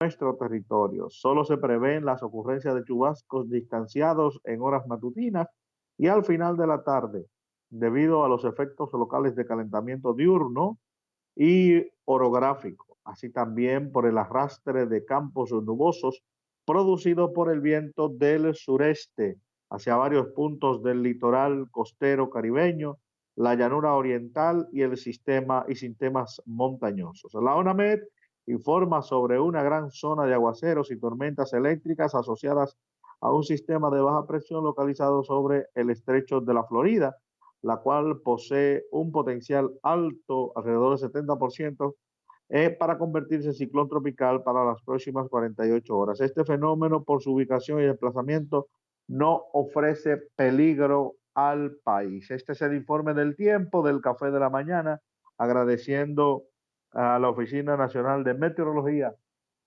nuestro territorio. Solo se prevén las ocurrencias de chubascos distanciados en horas matutinas y al final de la tarde, debido a los efectos locales de calentamiento diurno y orográfico, así también por el arrastre de campos nubosos producido por el viento del sureste hacia varios puntos del litoral costero caribeño, la llanura oriental y el sistema y sistemas montañosos. La ONAMED informa sobre una gran zona de aguaceros y tormentas eléctricas asociadas a un sistema de baja presión localizado sobre el estrecho de la Florida, la cual posee un potencial alto, alrededor del 70%, para convertirse en ciclón tropical para las próximas 48 horas. Este fenómeno, por su ubicación y desplazamiento, no ofrece peligro al país. Este es el informe del tiempo del Café de la Mañana, agradeciendo a la Oficina Nacional de Meteorología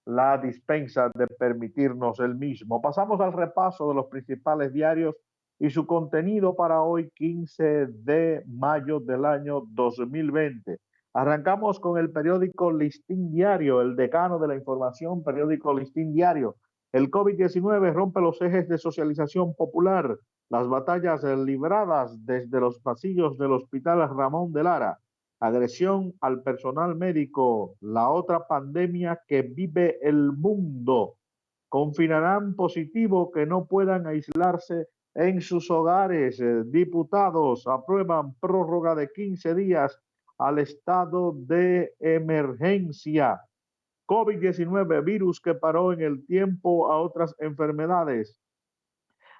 la dispensa de permitirnos el mismo. Pasamos al repaso de los principales diarios y su contenido para hoy, 15 de mayo del año 2020. Arrancamos con el periódico Listín Diario, el decano de la información, periódico Listín Diario. El COVID-19 rompe los ejes de socialización popular, las batallas libradas desde los pasillos del Hospital Ramón de Lara, agresión al personal médico, la otra pandemia que vive el mundo. Confinarán positivo que no puedan aislarse en sus hogares. Diputados aprueban prórroga de 15 días al estado de emergencia. COVID-19, virus que paró en el tiempo a otras enfermedades.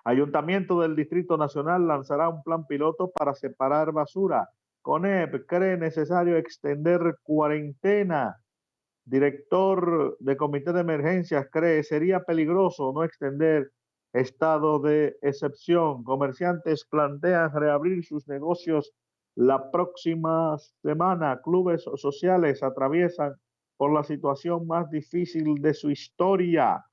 Ayuntamiento del Distrito Nacional lanzará un plan piloto para separar basura. CONEP cree necesario extender cuarentena. Director de Comité de Emergencias cree sería peligroso no extender estado de excepción. Comerciantes plantean reabrir sus negocios la próxima semana. Clubes sociales atraviesan por la situación más difícil de su historia.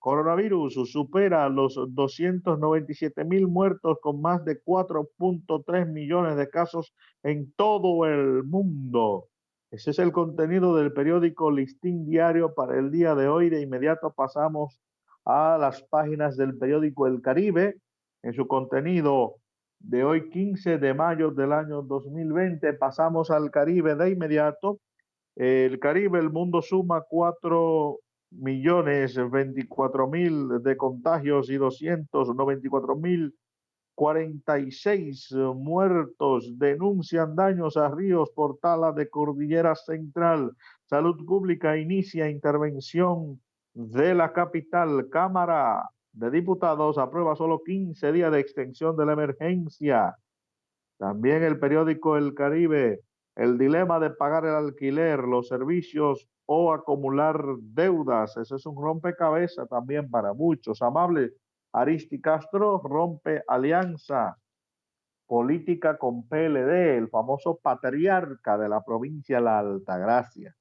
Coronavirus supera los 297,000 muertos con más de 4.3 millones de casos en todo el mundo. Ese es el contenido del periódico Listín Diario para el día de hoy. De inmediato pasamos a las páginas del periódico El Caribe. En su contenido de hoy, 15 de mayo del año 2020, pasamos al Caribe de inmediato. El Caribe, el mundo suma 4.024.000 de contagios y 294.046 muertos. Denuncian daños a ríos por tala de Cordillera Central. Salud Pública inicia intervención de la capital. Cámara de Diputados aprueba solo 15 días de extensión de la emergencia. También el periódico El Caribe, el dilema de pagar el alquiler, los servicios o acumular deudas. Ese es un rompecabezas también para muchos. Amable Aristi Castro rompe alianza política con PLD, el famoso patriarca de la provincia de La Altagracia.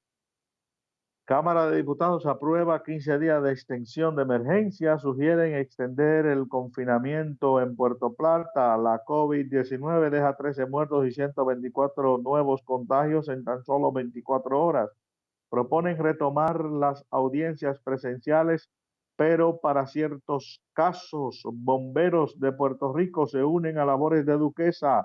Cámara de Diputados aprueba 15 días de extensión de emergencia. Sugieren extender el confinamiento en Puerto Plata. La COVID-19 deja 13 muertos y 124 nuevos contagios en tan solo 24 horas. Proponen retomar las audiencias presenciales, pero para ciertos casos. Bomberos de Puerto Rico se unen a labores de Duquesa.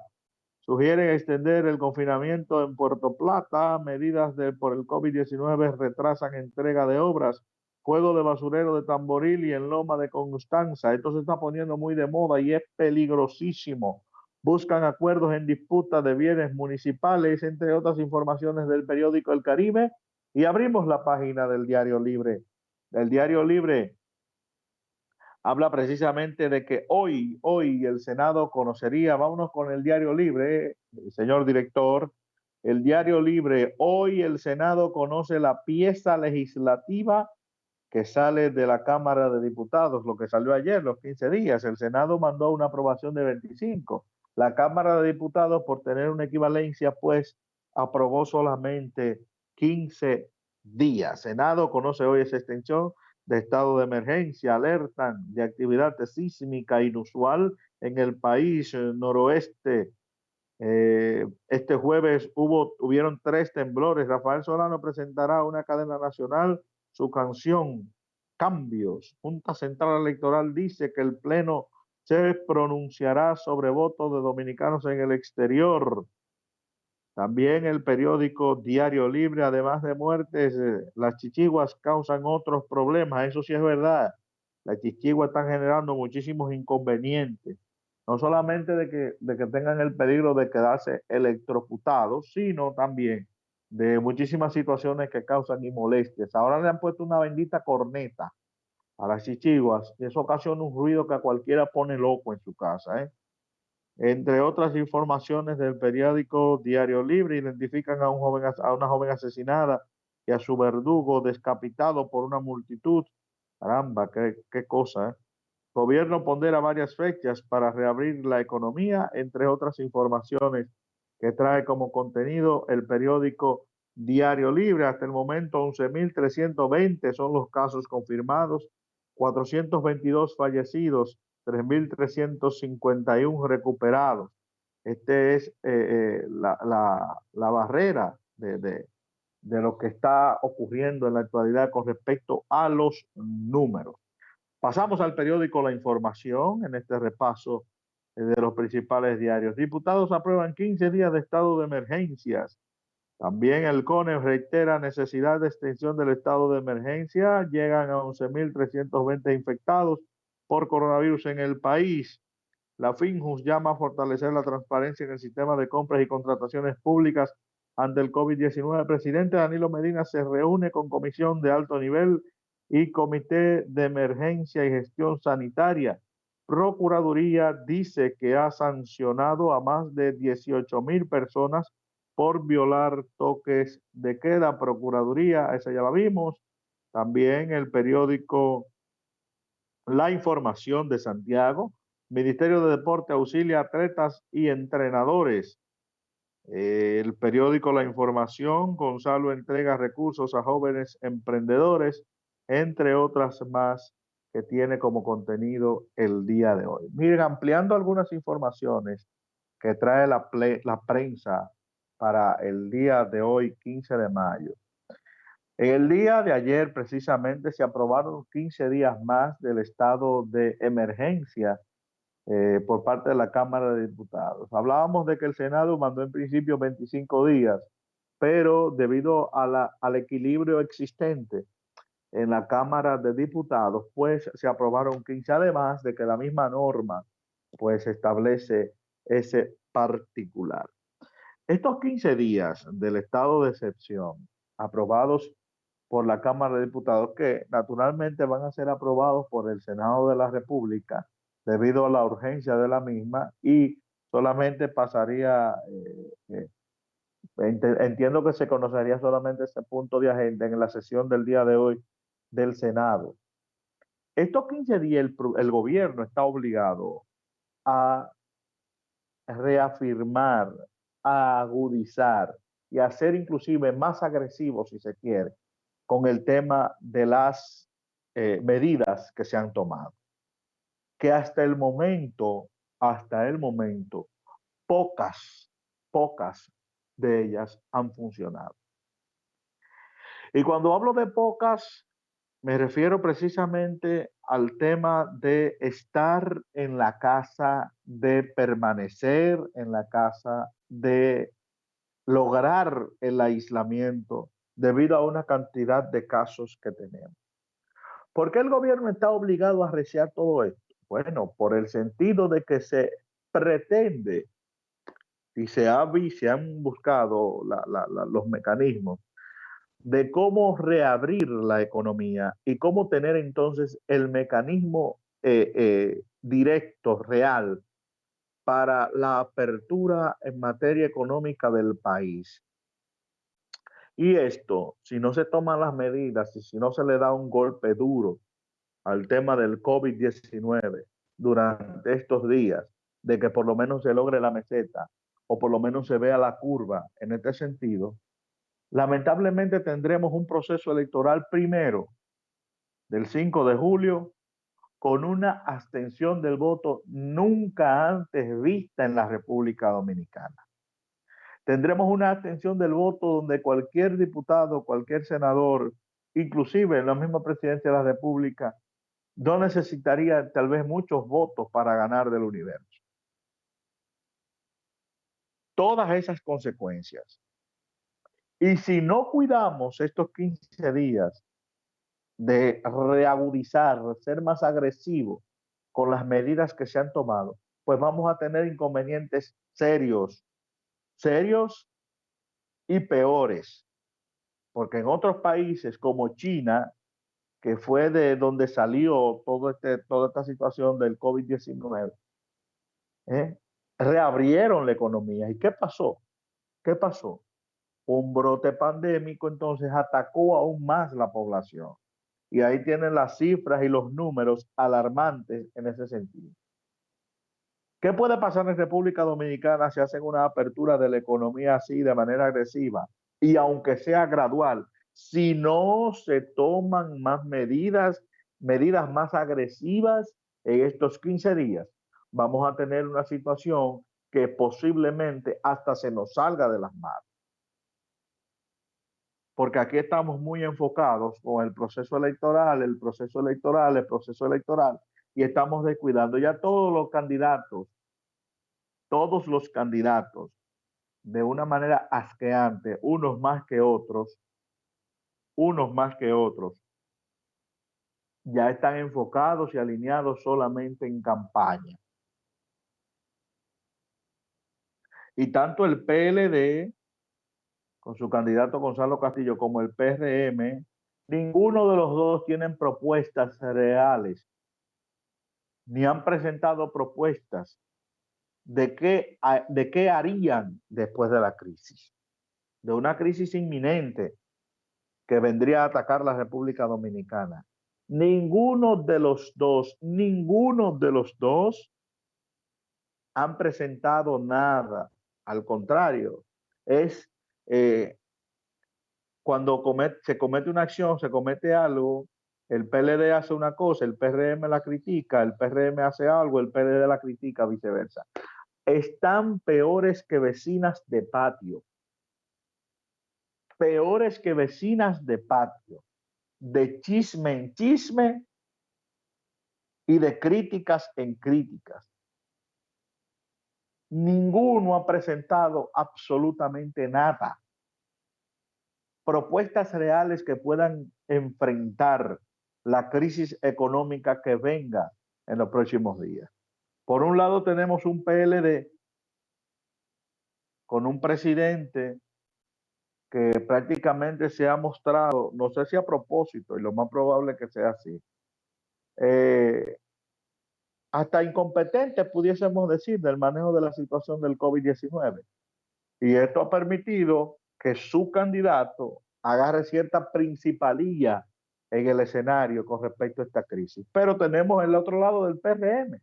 Sugieren extender el confinamiento en Puerto Plata. Medidas por el COVID-19 retrasan entrega de obras. Fuego de basurero de Tamboril y en Loma de Constanza. Esto se está poniendo muy de moda y es peligrosísimo. Buscan acuerdos en disputa de bienes municipales, entre otras informaciones del periódico El Caribe. Y abrimos la página del Diario Libre. El Diario Libre habla precisamente de que hoy el Senado conocería, vámonos con el Diario Libre, señor director, el Diario Libre, hoy el Senado conoce la pieza legislativa que sale de la Cámara de Diputados, lo que salió ayer, los 15 días. El Senado mandó una aprobación de 25. La Cámara de Diputados, por tener una equivalencia, pues aprobó solamente 15 días. Senado conoce hoy esa extensión de estado de emergencia. Alertan de actividad sísmica inusual en el país noroeste. Este jueves hubieron 3 temblores. Rafael Solano presentará una cadena nacional su canción Cambios. Junta Central Electoral dice que el Pleno se pronunciará sobre votos de dominicanos en el exterior. También el periódico Diario Libre, además de muertes, las chichiguas causan otros problemas, eso sí es verdad. Las chichiguas están generando muchísimos inconvenientes, no solamente de que tengan el peligro de quedarse electrocutados, sino también de muchísimas situaciones que causan y molestias. Ahora le han puesto una bendita corneta a las chichiguas y eso ocasiona un ruido que a cualquiera pone loco en su casa, ¿eh? Entre otras informaciones del periódico Diario Libre, identifican a una joven asesinada y a su verdugo descapitado por una multitud. Caramba, qué cosa, ¿eh? Gobierno pondera varias fechas para reabrir la economía, entre otras informaciones que trae como contenido el periódico Diario Libre. Hasta el momento, 11.320 son los casos confirmados, 422 fallecidos, 3.351 recuperados. Este es la barrera de lo que está ocurriendo en la actualidad con respecto a los números. Pasamos al periódico La Información en este repaso de los principales diarios. Diputados aprueban 15 días de estado de emergencias. También el CONE reitera necesidad de extensión del estado de emergencia. Llegan a 11.320 infectados por coronavirus en el país. La FINJUS llama a fortalecer la transparencia en el sistema de compras y contrataciones públicas ante el COVID-19. El presidente Danilo Medina se reúne con comisión de alto nivel y comité de emergencia y gestión sanitaria. Procuraduría dice que ha sancionado a más de 18.000 personas por violar toques de queda. Procuraduría, esa ya la vimos. También el periódico La Información de Santiago. Ministerio de Deporte auxilia a atletas y entrenadores. El periódico La Información, Gonzalo entrega recursos a jóvenes emprendedores, entre otras más que tiene como contenido el día de hoy. Miren, ampliando algunas informaciones que trae la prensa para el día de hoy, 15 de mayo. En el día de ayer, precisamente, se aprobaron 15 días más del estado de emergencia por parte de la Cámara de Diputados. Hablábamos de que el Senado mandó en principio 25 días, pero debido al equilibrio existente en la Cámara de Diputados, pues se aprobaron 15, además de que la misma norma pues establece ese particular. Estos 15 días del estado de excepción aprobados por la Cámara de Diputados, que naturalmente van a ser aprobados por el Senado de la República debido a la urgencia de la misma y solamente pasaría, entiendo que se conocería solamente ese punto de agenda en la sesión del día de hoy del Senado. Estos 15 días el gobierno está obligado a reafirmar, a agudizar y a ser inclusive más agresivo, si se quiere, con el tema de las medidas que se han tomado, que hasta el momento, pocas de ellas han funcionado. Y cuando hablo de pocas, me refiero precisamente al tema de estar en la casa, de permanecer en la casa, de lograr el aislamiento debido a una cantidad de casos que tenemos. ¿Por qué el gobierno está obligado a arreciar todo esto? Bueno, por el sentido de que se pretende y se han buscado los mecanismos de cómo reabrir la economía y cómo tener entonces el mecanismo directo, real, para la apertura en materia económica del país. Y esto, si no se toman las medidas y si no se le da un golpe duro al tema del COVID-19 durante estos días, de que por lo menos se logre la meseta o por lo menos se vea la curva en este sentido, lamentablemente tendremos un proceso electoral primero del 5 de julio con una abstención del voto nunca antes vista en la República Dominicana. Tendremos una abstención del voto donde cualquier diputado, cualquier senador inclusive en la misma presidencia de la República, no necesitaría tal vez muchos votos para ganar del universo. Todas esas consecuencias. Y si no cuidamos estos 15 días de reagudizar, ser más agresivos con las medidas que se han tomado, pues vamos a tener inconvenientes serios, serios y peores. Porque en otros países como China, que fue de donde salió toda esta situación del COVID-19, reabrieron la economía. ¿Y qué pasó? ¿Qué pasó? Un brote pandémico entonces atacó aún más la población. Y ahí tienen las cifras y los números alarmantes en ese sentido. ¿Qué puede pasar en República Dominicana si hacen una apertura de la economía así de manera agresiva? Y aunque sea gradual, si no se toman más medidas, medidas más agresivas en estos 15 días, vamos a tener una situación que posiblemente hasta se nos salga de las manos. Porque aquí estamos muy enfocados con el proceso electoral, el proceso electoral, el proceso electoral, y estamos descuidando ya todos los candidatos, de una manera asqueante, unos más que otros, ya están enfocados y alineados solamente en campaña. Y tanto el PLD, con su candidato Gonzalo Castillo, como el PRM, ninguno de los dos tienen propuestas reales, ni han presentado propuestas de qué harían después de la crisis, de una crisis inminente que vendría a atacar la República Dominicana. Ninguno de los dos han presentado nada. Al contrario, es cuando se comete una acción, se comete algo, el PLD hace una cosa, el PRM la critica, el PRM hace algo, el PLD la critica, viceversa. Están peores que vecinas de patio, peores que vecinas de patio, de chisme en chisme y de críticas en críticas. Ninguno ha presentado absolutamente nada. Propuestas reales que puedan enfrentar la crisis económica que venga en los próximos días. Por un lado tenemos un PLD con un presidente que prácticamente se ha mostrado, no sé si a propósito, y lo más probable que sea así, hasta incompetente, pudiésemos decir, del manejo de la situación del COVID-19. Y esto ha permitido que su candidato agarre cierta principalía en el escenario con respecto a esta crisis. Pero tenemos el otro lado del PRM,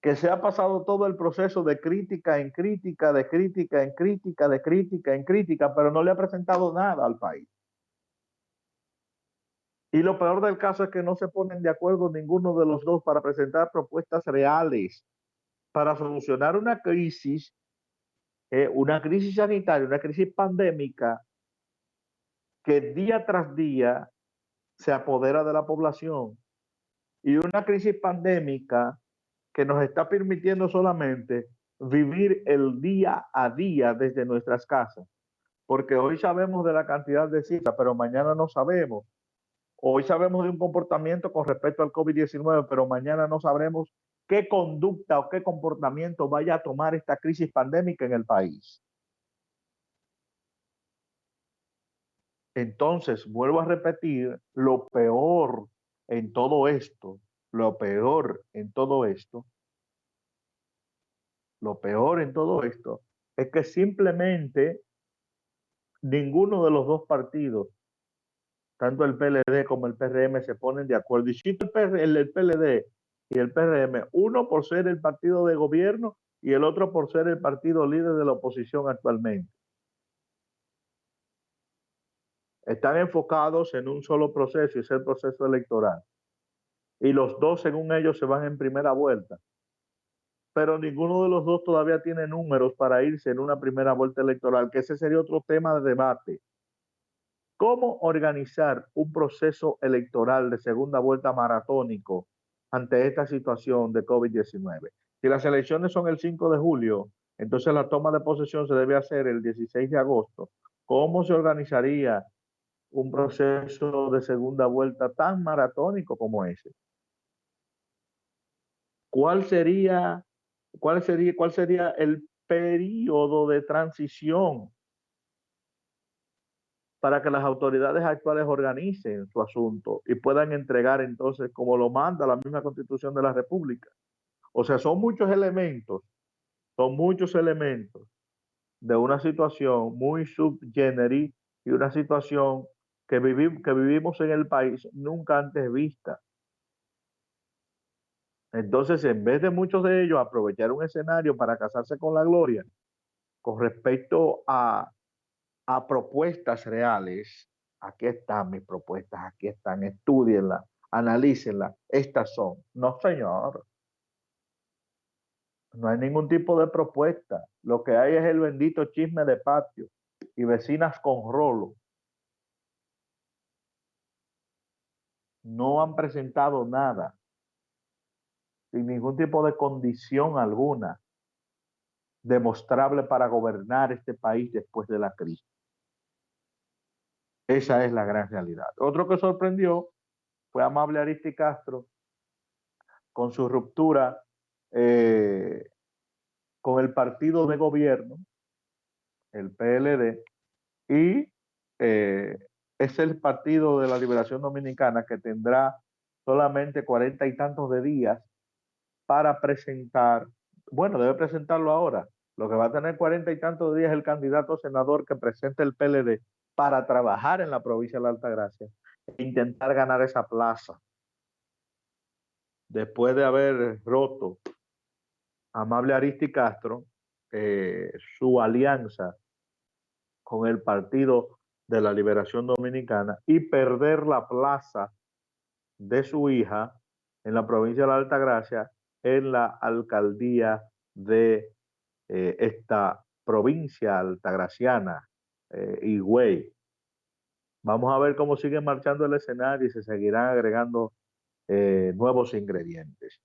que se ha pasado todo el proceso de crítica en crítica, de crítica en crítica, de crítica en crítica, pero no le ha presentado nada al país. Y lo peor del caso es que no se ponen de acuerdo ninguno de los dos para presentar propuestas reales para solucionar una crisis sanitaria, una crisis pandémica que día tras día se apodera de la población, y una crisis pandémica que nos está permitiendo solamente vivir el día a día desde nuestras casas, porque hoy sabemos de la cantidad de cifras, pero mañana no sabemos. Hoy sabemos de un comportamiento con respecto al COVID-19, pero mañana no sabremos qué conducta o qué comportamiento vaya a tomar esta crisis pandémica en el país. Entonces, vuelvo a repetir, lo peor en todo esto, lo peor en todo esto, lo peor en todo esto es que simplemente ninguno de los dos partidos, tanto el PLD como el PRM, se ponen de acuerdo. Y si el PLD y el PRM, uno por ser el partido de gobierno y el otro por ser el partido líder de la oposición actualmente, están enfocados en un solo proceso, y es el proceso electoral. Y los dos, según ellos, se van en primera vuelta. Pero ninguno de los dos todavía tiene números para irse en una primera vuelta electoral, que ese sería otro tema de debate. ¿Cómo organizar un proceso electoral de segunda vuelta maratónico ante esta situación de COVID-19? Si las elecciones son el 5 de julio, entonces la toma de posesión se debe hacer el 16 de agosto. ¿Cómo se organizaría un proceso de segunda vuelta tan maratónico como ese? ¿Cuál sería el periodo de transición para que las autoridades actuales organicen su asunto y puedan entregar entonces como lo manda la misma Constitución de la República? O sea, son muchos elementos de una situación muy subgeneris y una situación que vivimos en el país nunca antes vista. Entonces, en vez de muchos de ellos aprovechar un escenario para casarse con la gloria, con respecto a propuestas reales, aquí están mis propuestas, aquí están, estudienlas, analícenlas, estas son. No, señor, no hay ningún tipo de propuesta. Lo que hay es el bendito chisme de patio y vecinas con rolo. No han presentado nada, sin ningún tipo de condición alguna demostrable para gobernar este país después de la crisis. Esa es la gran realidad. Otro que sorprendió fue Amable Ariztí Castro con su ruptura con el partido de gobierno, el PLD, y es el Partido de la Liberación Dominicana que tendrá solamente 40 y tantos de días para presentar, bueno, debe presentarlo ahora. Lo que va a tener 40 y tantos días es el candidato senador que presente el PLD para trabajar en la provincia de la Altagracia e intentar ganar esa plaza. Después de haber roto Amable Ariztí Castro su alianza con el Partido de la Liberación Dominicana y perder la plaza de su hija en la provincia de la Altagracia en la alcaldía de esta provincia altagraciana, Higüey. Vamos a ver cómo sigue marchando el escenario y se seguirán agregando nuevos ingredientes.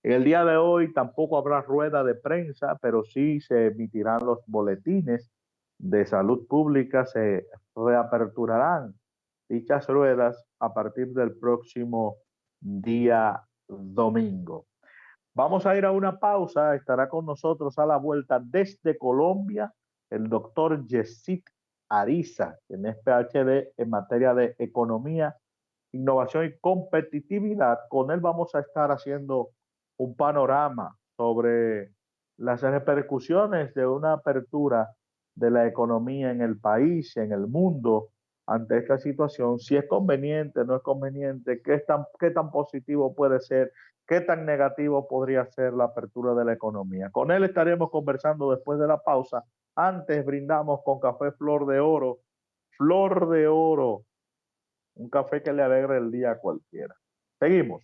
En el día de hoy tampoco habrá rueda de prensa, pero sí se emitirán los boletines de salud pública, se reaperturarán dichas ruedas a partir del próximo día domingo. Vamos a ir a una pausa, estará con nosotros a la vuelta desde Colombia el doctor Yesid Ariza, quien es PhD en materia de economía, innovación y competitividad. Con él vamos a estar haciendo un panorama sobre las repercusiones de una apertura de la economía en el país, en el mundo, ante esta situación, si es conveniente, no es conveniente, qué tan positivo puede ser, qué tan negativo podría ser la apertura de la economía. Con él estaremos conversando después de la pausa. Antes brindamos con café Flor de Oro. Flor de Oro, un café que le alegre el día a cualquiera. Seguimos.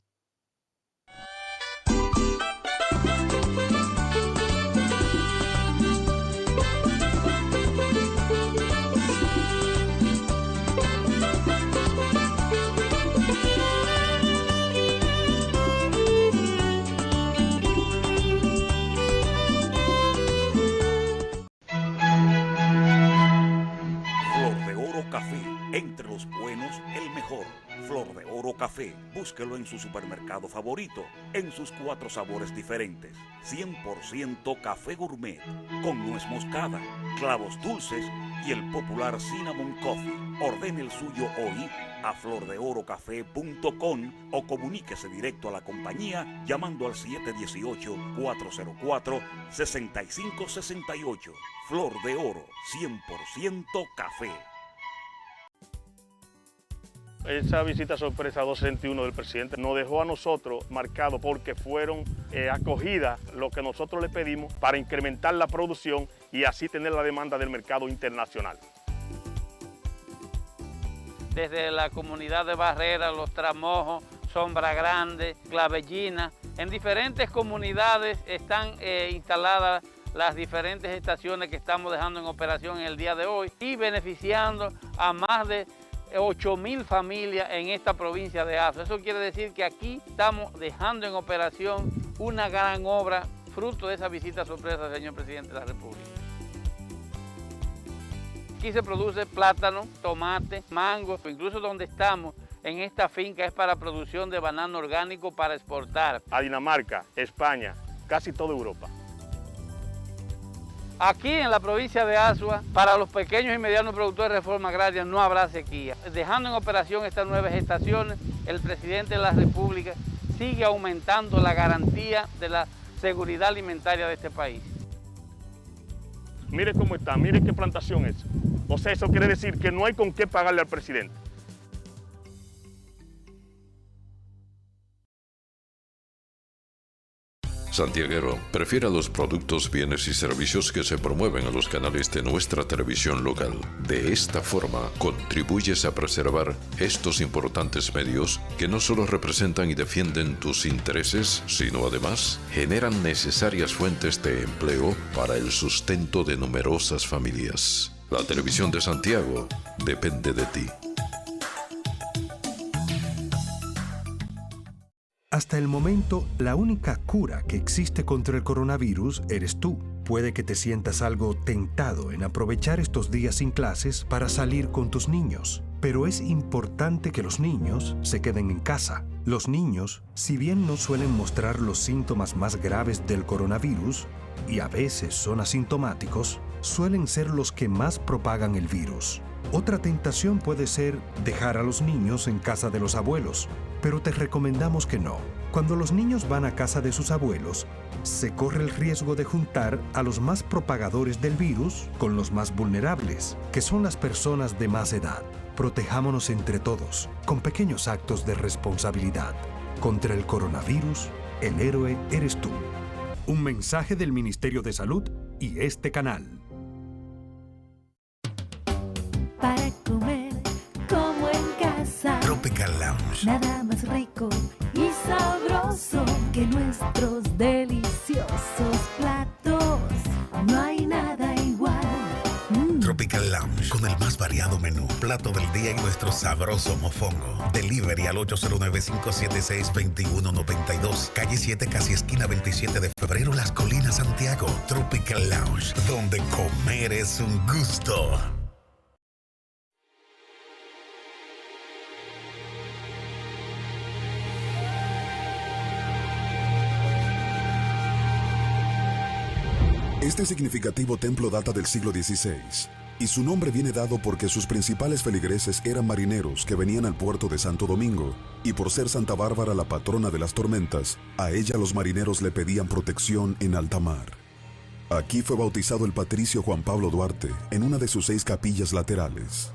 Café, entre los buenos, el mejor. Flor de Oro Café, búsquelo en su supermercado favorito, en sus 4 sabores diferentes. 100% café gourmet, con nuez moscada, clavos dulces y el popular Cinnamon Coffee. Ordene el suyo hoy a flordeorocafé.com o comuníquese directo a la compañía llamando al 718-404-6568. Flor de Oro, 100% café. Esa visita sorpresa 261 del presidente nos dejó a nosotros marcados porque fueron acogidas lo que nosotros le pedimos para incrementar la producción y así tener la demanda del mercado internacional. Desde la comunidad de Barrera, Los Tramojos, Sombra Grande, Clavellina, en diferentes comunidades están instaladas las diferentes estaciones que estamos dejando en operación en el día de hoy y beneficiando a más de 8.000 familias en esta provincia de Azua. Eso quiere decir que aquí estamos dejando en operación una gran obra, fruto de esa visita sorpresa del señor presidente de la República. Aquí se produce plátano, tomate, mango, incluso donde estamos, en esta finca es para producción de banano orgánico para exportar. A Dinamarca, España, casi toda Europa. Aquí en la provincia de Azua, para los pequeños y medianos productores de reforma agraria no habrá sequía. Dejando en operación estas nuevas estaciones, el presidente de la República sigue aumentando la garantía de la seguridad alimentaria de este país. Mire cómo está, mire qué plantación es. O sea, eso quiere decir que no hay con qué pagarle al presidente. Santiaguero, prefiera los productos, bienes y servicios que se promueven a los canales de nuestra televisión local. De esta forma, contribuyes a preservar estos importantes medios que no solo representan y defienden tus intereses, sino además generan necesarias fuentes de empleo para el sustento de numerosas familias. La televisión de Santiago depende de ti. Hasta el momento, la única cura que existe contra el coronavirus eres tú. Puede que te sientas algo tentado en aprovechar estos días sin clases para salir con tus niños. Pero es importante que los niños se queden en casa. Los niños, si bien no suelen mostrar los síntomas más graves del coronavirus, y a veces son asintomáticos, suelen ser los que más propagan el virus. Otra tentación puede ser dejar a los niños en casa de los abuelos, pero te recomendamos que no. Cuando los niños van a casa de sus abuelos, se corre el riesgo de juntar a los más propagadores del virus con los más vulnerables, que son las personas de más edad. Protejámonos entre todos, con pequeños actos de responsabilidad. Contra el coronavirus, el héroe eres tú. Un mensaje del Ministerio de Salud y este canal. Para comer como en casa. Tropical Lounge. Nada más rico y sabroso que nuestros deliciosos platos. No hay nada igual. Tropical Lounge, con el más variado menú, plato del día y nuestro sabroso mofongo. Delivery al 809-576-2192. Calle 7, casi esquina 27 de febrero, Las Colinas, Santiago. Tropical Lounge, donde comer es un gusto. Este significativo templo data del siglo XVI, y su nombre viene dado porque sus principales feligreses eran marineros que venían al puerto de Santo Domingo, y por ser Santa Bárbara la patrona de las tormentas, a ella los marineros le pedían protección en alta mar. Aquí fue bautizado el patricio Juan Pablo Duarte, en una de sus 6 capillas laterales.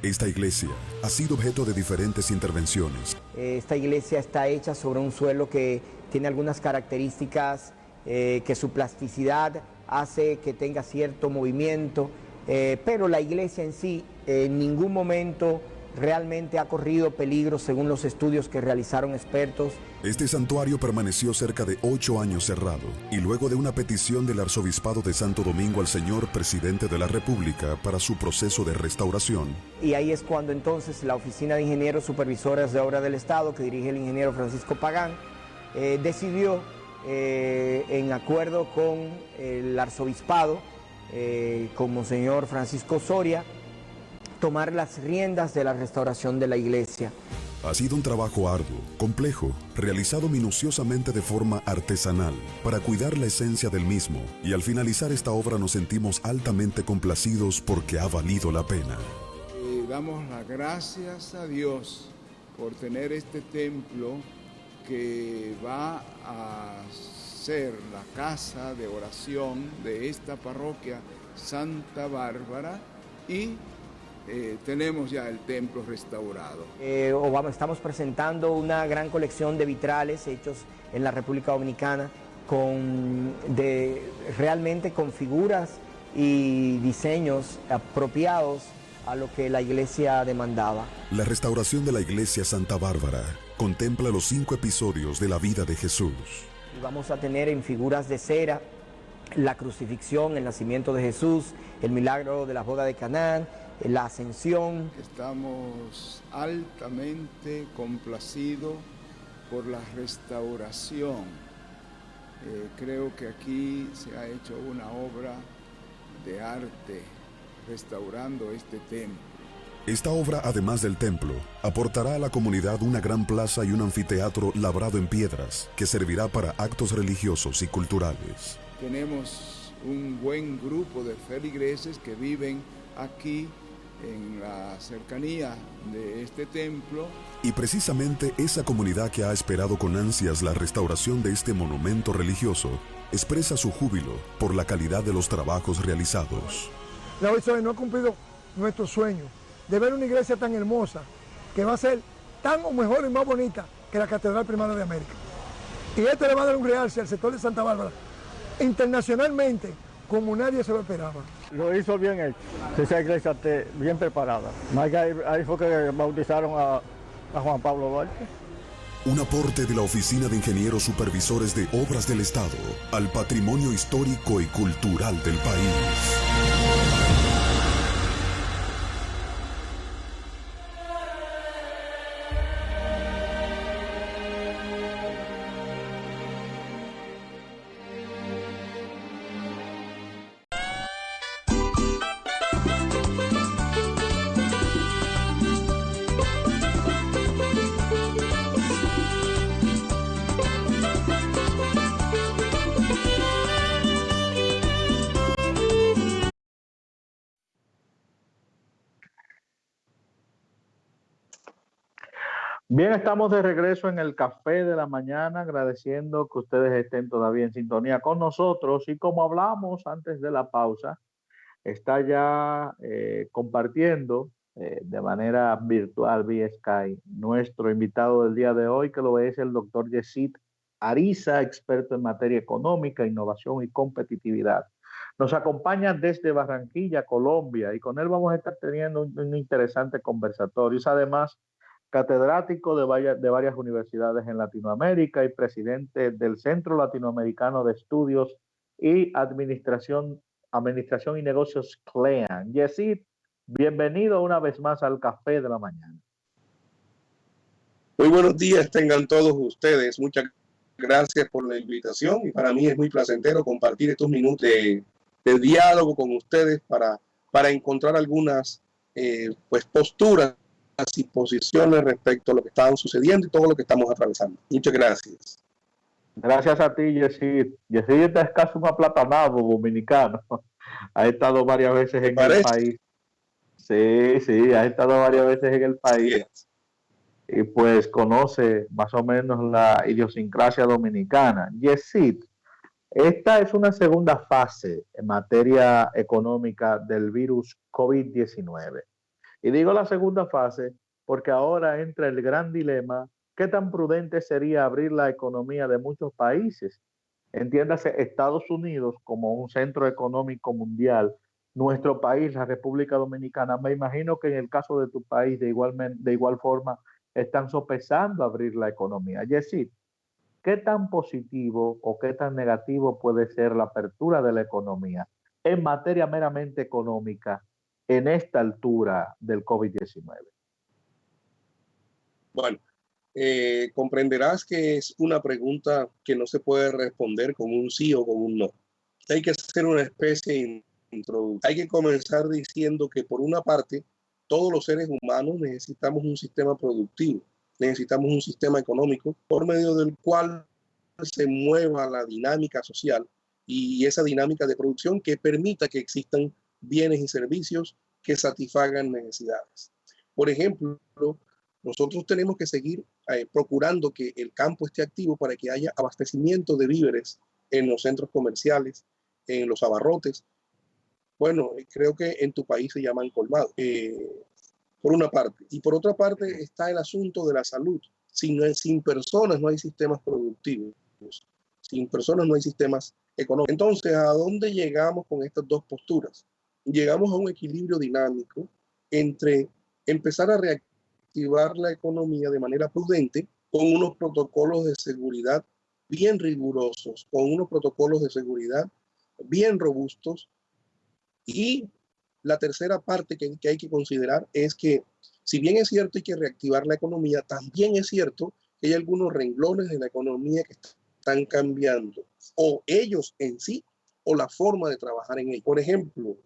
Esta iglesia ha sido objeto de diferentes intervenciones. Esta iglesia está hecha sobre un suelo que tiene algunas características que su plasticidad hace que tenga cierto movimiento, pero la iglesia en sí en ningún momento realmente ha corrido peligro según los estudios que realizaron expertos. Este santuario permaneció cerca de 8 años cerrado, y luego de una petición del Arzobispado de Santo Domingo al señor presidente de la República para su proceso de restauración. Y ahí es cuando entonces la Oficina de Ingenieros Supervisores de Obra del Estado, que dirige el ingeniero Francisco Pagán, decidió en acuerdo con el arzobispado, con Monseñor Francisco Soria, tomar las riendas de la restauración de la iglesia. Ha sido un trabajo arduo, complejo, realizado minuciosamente de forma artesanal, para cuidar la esencia del mismo, y al finalizar esta obra nos sentimos altamente complacidos porque ha valido la pena. Damos las gracias a Dios por tener este templo que va a ser la casa de oración de esta parroquia Santa Bárbara, y tenemos ya el templo restaurado. Estamos presentando una gran colección de vitrales hechos en la República Dominicana realmente con figuras y diseños apropiados a lo que la iglesia demandaba. La restauración de la iglesia Santa Bárbara contempla los 5 episodios de la vida de Jesús. Y vamos a tener en figuras de cera la crucifixión, el nacimiento de Jesús, el milagro de la boda de Canaán, La Ascensión. Estamos altamente complacidos por la restauración. Creo que aquí se ha hecho una obra de arte restaurando este templo. Esta obra, además del templo, aportará a la comunidad una gran plaza y un anfiteatro labrado en piedras que servirá para actos religiosos y culturales. Tenemos un buen grupo de feligreses que viven aquí en la cercanía de este templo. Y precisamente esa comunidad que ha esperado con ansias la restauración de este monumento religioso expresa su júbilo por la calidad de los trabajos realizados. La OISOE no ha cumplido nuestro sueño de ver una iglesia tan hermosa que va a ser tan o mejor y más bonita que la Catedral Primada de América. Y este le va a dar un realce al sector de Santa Bárbara internacionalmente como nadie se lo esperaba. Lo hizo bien hecho, esa iglesia esté bien preparada. Ahí fue que bautizaron a Juan Pablo Duarte. Un aporte de la Oficina de Ingenieros Supervisores de Obras del Estado al patrimonio histórico y cultural del país. Bien, estamos de regreso en el Café de la Mañana, agradeciendo que ustedes estén todavía en sintonía con nosotros. Y como hablamos antes de la pausa, está ya compartiendo de manera virtual, vía Skype, nuestro invitado del día de hoy, que lo es el doctor Yesid Ariza, experto en materia económica, innovación y competitividad. Nos acompaña desde Barranquilla, Colombia, y con él vamos a estar teniendo un interesante conversatorio. Es además catedrático de varias universidades en Latinoamérica y presidente del Centro Latinoamericano de Estudios y Administración y Negocios CLEAN. Yesid, bienvenido una vez más al Café de la Mañana. Muy buenos días tengan todos ustedes. Muchas gracias por la invitación y para mí es muy placentero compartir estos minutos de diálogo con ustedes para encontrar algunas posturas y posiciones respecto a lo que está sucediendo y todo lo que estamos atravesando. Muchas gracias. Gracias a ti, Yesid. Yesid es casi un aplatanado dominicano. Ha estado varias veces en el país. Sí, ha estado varias veces en el país. Y pues conoce más o menos la idiosincrasia dominicana. Yesid, esta es una segunda fase en materia económica del virus COVID-19. Y digo la segunda fase porque ahora entra el gran dilema: ¿qué tan prudente sería abrir la economía de muchos países? Entiéndase, Estados Unidos como un centro económico mundial, nuestro país, la República Dominicana. Me imagino que en el caso de tu país, de igual forma, están sopesando abrir la economía. Yesid, ¿qué tan positivo o qué tan negativo puede ser la apertura de la economía en materia meramente económica en esta altura del COVID-19? Bueno, comprenderás que es una pregunta que no se puede responder con un sí o con un no. Hay que hacer una especie de introducción. Hay que comenzar diciendo que por una parte, todos los seres humanos necesitamos un sistema productivo, necesitamos un sistema económico por medio del cual se mueva la dinámica social y esa dinámica de producción que permita que existan bienes y servicios que satisfagan necesidades. Por ejemplo, nosotros tenemos que seguir procurando que el campo esté activo para que haya abastecimiento de víveres en los centros comerciales, en los abarrotes. Bueno, creo que en tu país se llaman colmados, por una parte. Y por otra parte está el asunto de la salud. Sin personas no hay sistemas productivos. Sin personas no hay sistemas económicos. Entonces, ¿a dónde llegamos con estas dos posturas? Llegamos a un equilibrio dinámico entre empezar a reactivar la economía de manera prudente con unos protocolos de seguridad bien rigurosos, con unos protocolos de seguridad bien robustos y La tercera parte que hay que considerar es que, si bien es cierto hay que reactivar la economía, también es cierto que hay algunos renglones de la economía que están cambiando, o ellos en sí, o la forma de trabajar en ellos. Por ejemplo,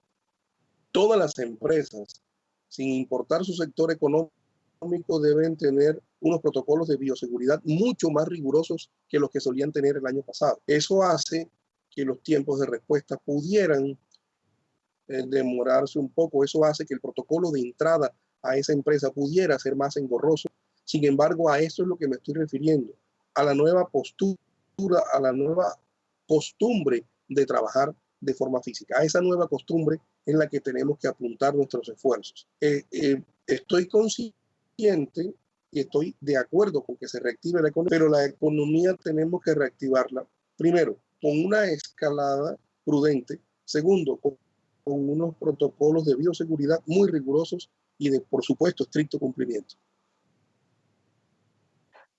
todas las empresas, sin importar su sector económico, deben tener unos protocolos de bioseguridad mucho más rigurosos que los que solían tener el año pasado. Eso hace que los tiempos de respuesta pudieran demorarse un poco. Eso hace que el protocolo de entrada a esa empresa pudiera ser más engorroso. Sin embargo, a eso es lo que me estoy refiriendo, a la nueva postura, a la nueva costumbre de trabajar de forma física. A esa nueva costumbre en la que tenemos que apuntar nuestros esfuerzos. Estoy consciente y estoy de acuerdo con que se reactive la economía, pero la economía tenemos que reactivarla, primero, con una escalada prudente, segundo, con unos protocolos de bioseguridad muy rigurosos y de, por supuesto, estricto cumplimiento.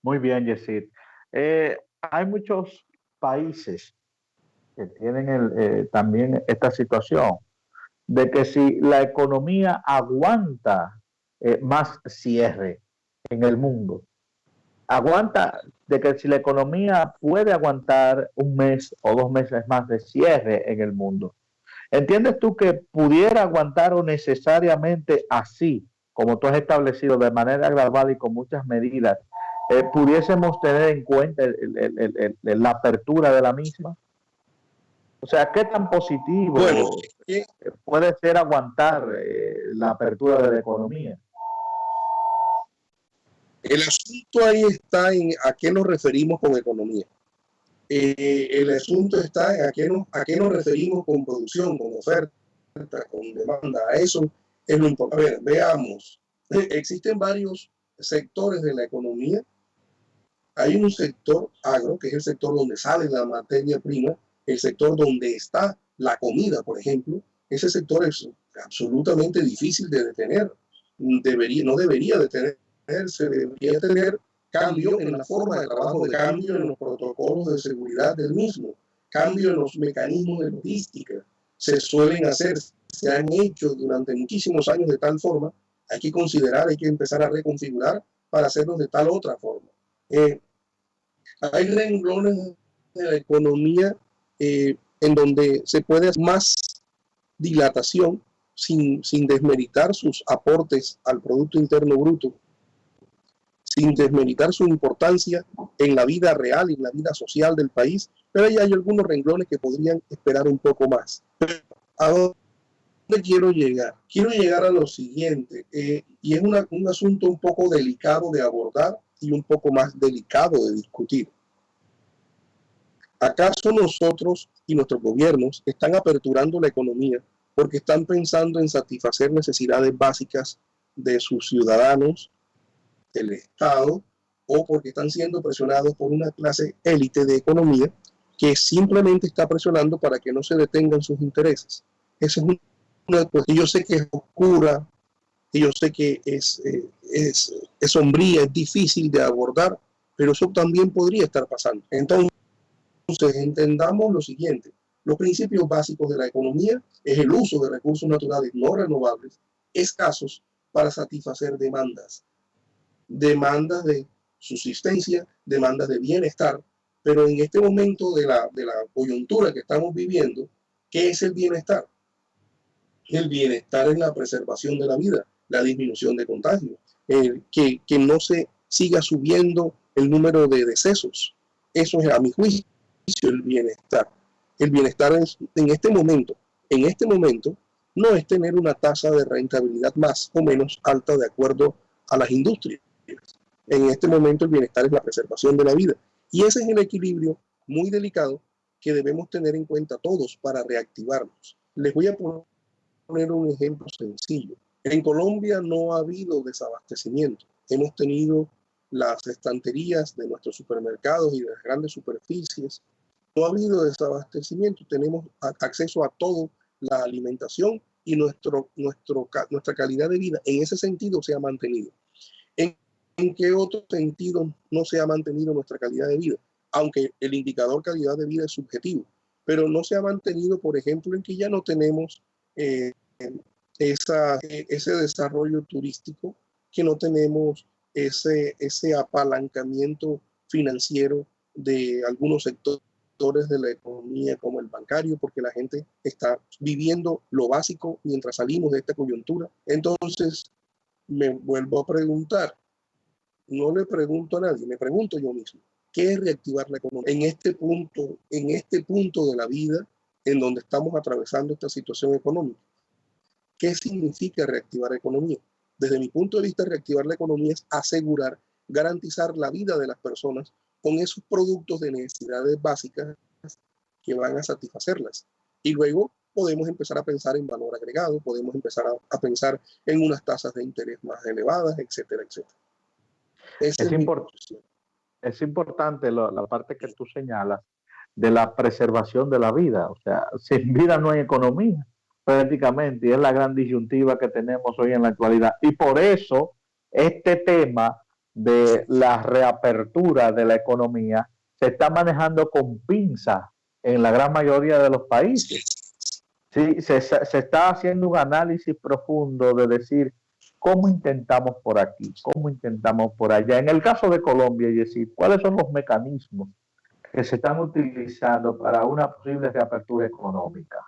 Muy bien, Yesid. Hay muchos países que tienen también esta situación de que si la economía aguanta más cierre en el mundo, aguanta de que si la economía puede aguantar un mes o 2 meses más de cierre en el mundo, ¿entiendes tú que pudiera aguantar o necesariamente así, como tú has establecido de manera gradual y con muchas medidas, pudiésemos tener en cuenta la apertura de la misma? O sea, ¿qué tan positivo puede ser aguantar la apertura de la economía? El asunto ahí está en a qué nos referimos con economía. El asunto está en a qué nos referimos con producción, con oferta, con demanda. A eso es lo importante. A ver, veamos. Existen varios sectores de la economía. Hay un sector agro, que es el sector donde sale la materia prima, el sector donde está la comida, por ejemplo. Ese sector es absolutamente difícil de detener. No debería detenerse, debería tener cambio en la forma de trabajo, cambio en los protocolos de seguridad del mismo, cambio en los mecanismos de logística. Se suelen hacer, se han hecho durante muchísimos años de tal forma, hay que considerar, hay que empezar a reconfigurar para hacerlos de tal otra forma. Hay renglones de la economía en donde se puede hacer más dilatación sin desmeritar sus aportes al Producto Interno Bruto, sin desmeritar su importancia en la vida real y en la vida social del país, pero hay algunos renglones que podrían esperar un poco más. ¿A dónde quiero llegar? Quiero llegar a lo siguiente, y es un asunto un poco delicado de abordar y un poco más delicado de discutir. ¿Acaso nosotros y nuestros gobiernos están aperturando la economía porque están pensando en satisfacer necesidades básicas de sus ciudadanos, del Estado, o porque están siendo presionados por una clase élite de economía que simplemente está presionando para que no se detengan sus intereses? Esa es una cuestión. Yo sé que es oscura, y yo sé que es sombría, es difícil de abordar, pero eso también podría estar pasando. Entonces, entendamos lo siguiente: los principios básicos de la economía es el uso de recursos naturales no renovables escasos para satisfacer demandas de subsistencia, demandas de bienestar. Pero en este momento de la coyuntura que estamos viviendo, ¿qué es el bienestar? El bienestar es la preservación de la vida, la disminución de contagios, que no se siga subiendo el número de decesos. Eso es, a mi juicio, el bienestar. El bienestar es, en este momento, no es tener una tasa de rentabilidad más o menos alta de acuerdo a las industrias. En este momento el bienestar es la preservación de la vida. Y ese es el equilibrio muy delicado que debemos tener en cuenta todos para reactivarnos. Les voy a poner un ejemplo sencillo. En Colombia no ha habido desabastecimiento. Hemos tenido las estanterías de nuestros supermercados y de las grandes superficies. No ha habido desabastecimiento. Tenemos acceso a toda la alimentación y nuestra calidad de vida en ese sentido se ha mantenido. ¿En qué otro sentido no se ha mantenido nuestra calidad de vida? Aunque el indicador calidad de vida es subjetivo, pero no se ha mantenido, por ejemplo, en que ya no tenemos ese desarrollo turístico, que no tenemos ese apalancamiento financiero de algunos sectores de la economía como el bancario, porque la gente está viviendo lo básico mientras salimos de esta coyuntura. Entonces, me vuelvo a preguntar, no le pregunto a nadie, me pregunto yo mismo, ¿qué es reactivar la economía? En este punto de la vida en donde estamos atravesando esta situación económica, ¿qué significa reactivar la economía? Desde mi punto de vista, reactivar la economía es asegurar, garantizar la vida de las personas con esos productos de necesidades básicas que van a satisfacerlas. Y luego podemos empezar a pensar en valor agregado, podemos empezar a pensar en unas tasas de interés más elevadas, etcétera, etcétera. Es importante la parte que tú señalas de la preservación de la vida. O sea, sin vida no hay economía, prácticamente, y es la gran disyuntiva que tenemos hoy en la actualidad. Y por eso este tema de la reapertura de la economía se está manejando con pinza en la gran mayoría de los países. Sí, se está haciendo un análisis profundo de decir cómo intentamos por aquí, cómo intentamos por allá. En el caso de Colombia, es decir, ¿cuáles son los mecanismos que se están utilizando para una posible reapertura económica?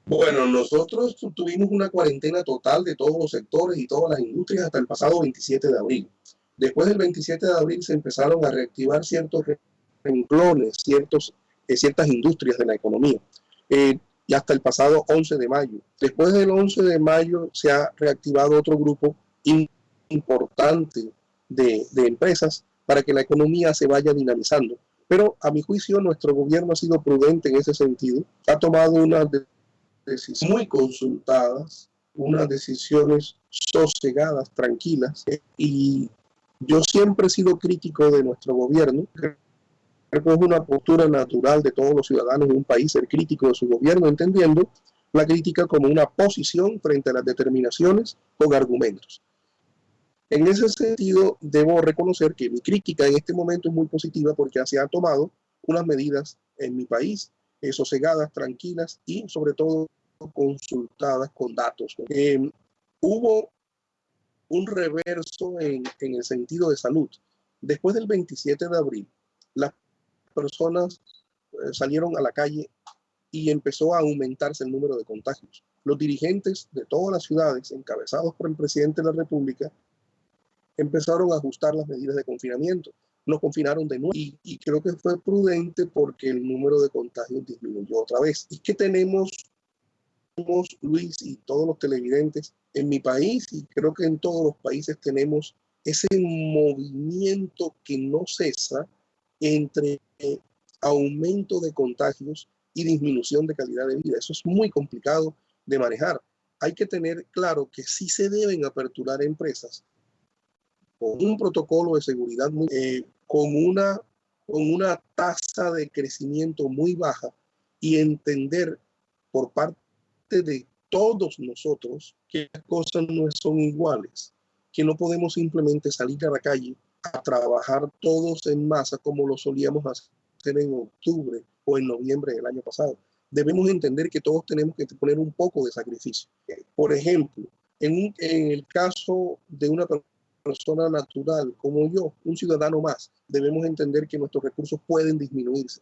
Bueno, nosotros tuvimos una cuarentena total de todos los sectores y todas las industrias hasta el pasado 27 de abril. Después del 27 de abril se empezaron a reactivar ciertos renglones, ciertas industrias de la economía, y hasta el pasado 11 de mayo. Después del 11 de mayo se ha reactivado otro grupo importante de empresas para que la economía se vaya dinamizando. Pero a mi juicio nuestro gobierno ha sido prudente en ese sentido, ha tomado unas decisiones muy consultadas, unas decisiones sosegadas, tranquilas, y yo siempre he sido crítico de nuestro gobierno. Creo que es una postura natural de todos los ciudadanos de un país ser crítico de su gobierno, entendiendo la crítica como una posición frente a las determinaciones con argumentos. En ese sentido, debo reconocer que mi crítica en este momento es muy positiva porque se han tomado unas medidas en mi país sosegadas, tranquilas y sobre todo consultadas con datos. Hubo un reverso en el sentido de salud. Después del 27 de abril, las personas salieron a la calle y empezó a aumentarse el número de contagios. Los dirigentes de todas las ciudades, encabezados por el presidente de la República, empezaron a ajustar las medidas de confinamiento. Nos confinaron de nuevo y creo que fue prudente porque el número de contagios disminuyó otra vez. ¿Y qué tenemos, Luis y todos los televidentes? En mi país y creo que en todos los países tenemos ese movimiento que no cesa entre aumento de contagios y disminución de calidad de vida. Eso es muy complicado de manejar. Hay que tener claro que sí se deben aperturar empresas con un protocolo de seguridad con una tasa de crecimiento muy baja y entender por parte de todos nosotros que las cosas no son iguales, que no podemos simplemente salir a la calle a trabajar todos en masa como lo solíamos hacer en octubre o en noviembre del año pasado. Debemos entender que todos tenemos que poner un poco de sacrificio. Por ejemplo, en el caso de una persona natural como yo, un ciudadano más, debemos entender que nuestros recursos pueden disminuirse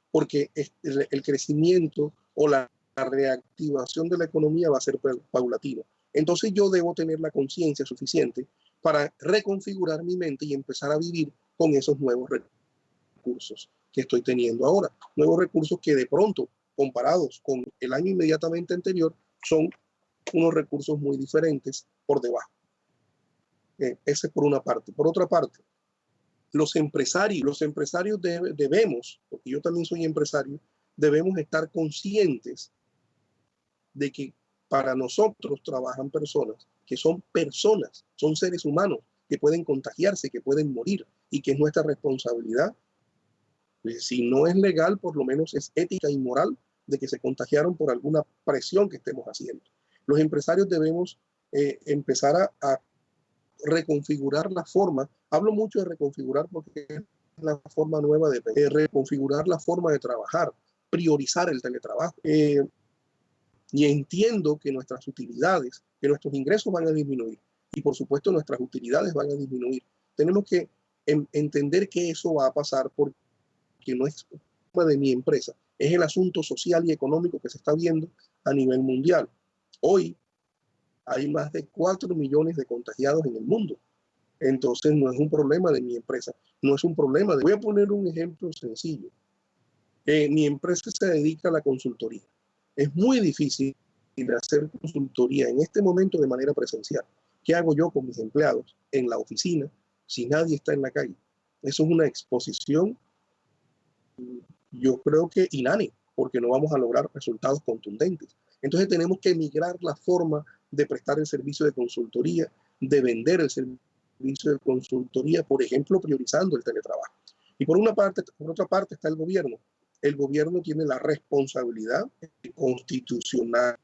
porque el crecimiento o la reactivación de la economía va a ser paulatino. Entonces yo debo tener la conciencia suficiente para reconfigurar mi mente y empezar a vivir con esos nuevos recursos que estoy teniendo ahora. Nuevos recursos que de pronto, comparados con el año inmediatamente anterior, son unos recursos muy diferentes por debajo. Ese es por una parte. Por otra parte, los empresarios debemos, porque yo también soy empresario, debemos estar conscientes de que para nosotros trabajan personas, son seres humanos que pueden contagiarse, que pueden morir y que es nuestra responsabilidad. Si no es legal, por lo menos es ética y moral de que se contagiaron por alguna presión que estemos haciendo. Los empresarios debemos empezar a reconfigurar la forma. Hablo mucho de reconfigurar porque es la forma nueva de reconfigurar la forma de trabajar, priorizar el teletrabajo. Y entiendo que nuestras utilidades, que nuestros ingresos van a disminuir y por supuesto nuestras utilidades van a disminuir. Tenemos que entender que eso va a pasar porque no es culpa de mi empresa, es el asunto social y económico que se está viendo a nivel mundial. Hoy hay más de 4 millones de contagiados en el mundo. Entonces no es un problema de mi empresa, no es un problema de... Voy a poner un ejemplo sencillo. Mi empresa se dedica a la consultoría. Es muy difícil hacer consultoría en este momento de manera presencial. ¿Qué hago yo con mis empleados en la oficina si nadie está en la calle? Eso es una exposición, yo creo que inane, porque no vamos a lograr resultados contundentes. Entonces tenemos que migrar la forma de prestar el servicio de consultoría, de vender el servicio de consultoría, por ejemplo, priorizando el teletrabajo. Y por otra parte está el gobierno. El gobierno tiene la responsabilidad constitucional,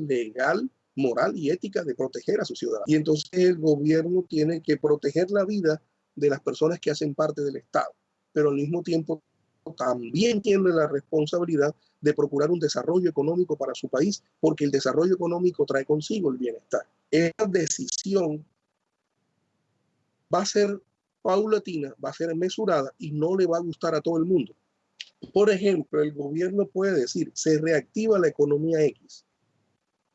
legal, moral y ética de proteger a sus ciudadanos. Y entonces el gobierno tiene que proteger la vida de las personas que hacen parte del Estado, pero al mismo tiempo también tiene la responsabilidad de procurar un desarrollo económico para su país, porque el desarrollo económico trae consigo el bienestar. Esa decisión va a ser paulatina, va a ser mesurada y no le va a gustar a todo el mundo. Por ejemplo, el gobierno puede decir, se reactiva la economía X,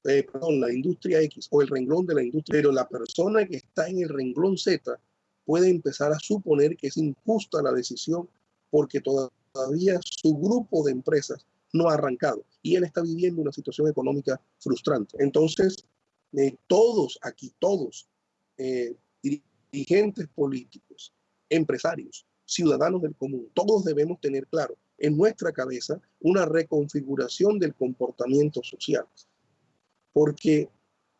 la industria X o el renglón de la industria, pero la persona que está en el renglón Z puede empezar a suponer que es injusta la decisión porque todavía su grupo de empresas no ha arrancado y él está viviendo una situación económica frustrante. Entonces, todos, dirigentes políticos, empresarios, ciudadanos del común, todos debemos tener claro en nuestra cabeza una reconfiguración del comportamiento social. Porque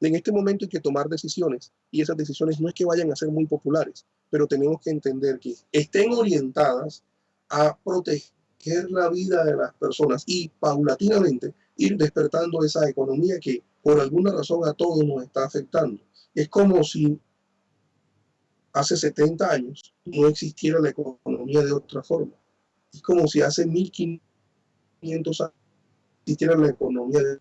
en este momento hay que tomar decisiones y esas decisiones no es que vayan a ser muy populares, pero tenemos que entender que estén orientadas a proteger la vida de las personas y paulatinamente ir despertando esa economía que por alguna razón a todos nos está afectando. Es como si hace 70 años no existiera la economía de otra forma. Es como si hace 1500 años existiera la economía de...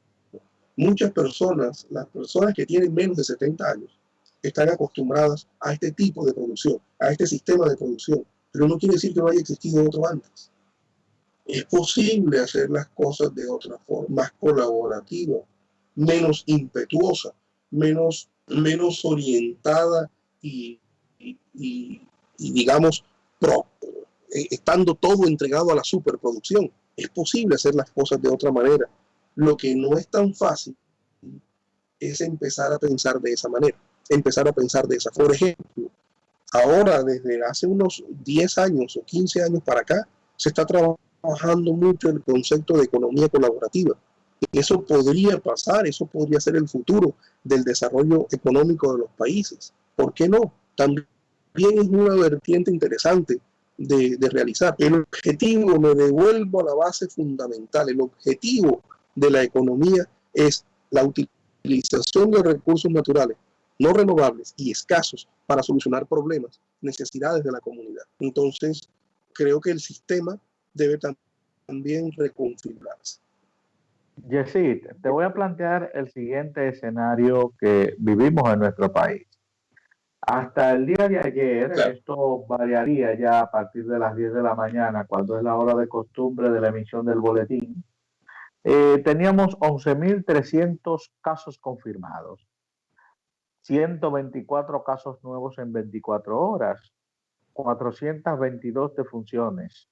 Muchas personas, las personas que tienen menos de 70 años, están acostumbradas a este tipo de producción, a este sistema de producción, pero no quiere decir que no haya existido otro antes. Es posible hacer las cosas de otra forma, más colaborativa, menos impetuosa, menos orientada y digamos, estando todo entregado a la superproducción. Es posible hacer las cosas de otra manera. Lo que no es tan fácil es empezar a pensar de esa manera, empezar a pensar de esa forma. Por ejemplo, ahora desde hace unos 10 años o 15 años para acá, se está trabajando mucho el concepto de economía colaborativa. Eso podría pasar, eso podría ser el futuro del desarrollo económico de los países. ¿Por qué no? También es una vertiente interesante de realizar. El objetivo, me devuelvo a la base fundamental, el objetivo de la economía es la utilización de recursos naturales no renovables y escasos para solucionar problemas, necesidades de la comunidad. Entonces, creo que el sistema debe también reconfigurarse. Yesid, te voy a plantear el siguiente escenario que vivimos en nuestro país. Hasta el día de ayer, claro, esto variaría ya a partir de las 10 de la mañana, cuando es la hora de costumbre de la emisión del boletín. Teníamos 11.300 casos confirmados, 124 casos nuevos en 24 horas, 422 defunciones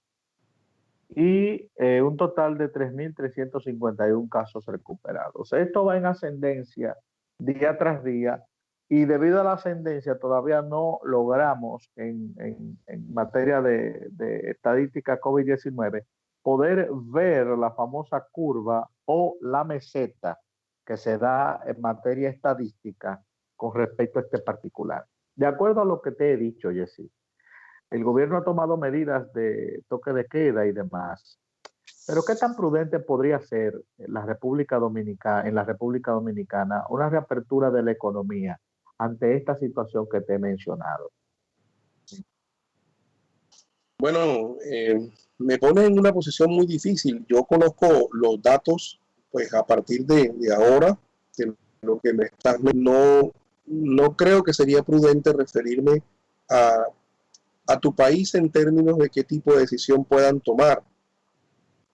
y un total de 3.351 casos recuperados. Esto va en ascendencia día tras día y debido a la ascendencia todavía no logramos en materia de estadística COVID-19 poder ver la famosa curva o la meseta que se da en materia estadística con respecto a este particular. De acuerdo a lo que te he dicho, Yesid, el gobierno ha tomado medidas de toque de queda y demás, pero ¿qué tan prudente podría ser en la República Dominicana una reapertura de la economía ante esta situación que te he mencionado? Bueno, me pone en una posición muy difícil. Yo conozco los datos, pues a partir de ahora, de lo que me estás, no creo que sería prudente referirme a tu país en términos de qué tipo de decisión puedan tomar.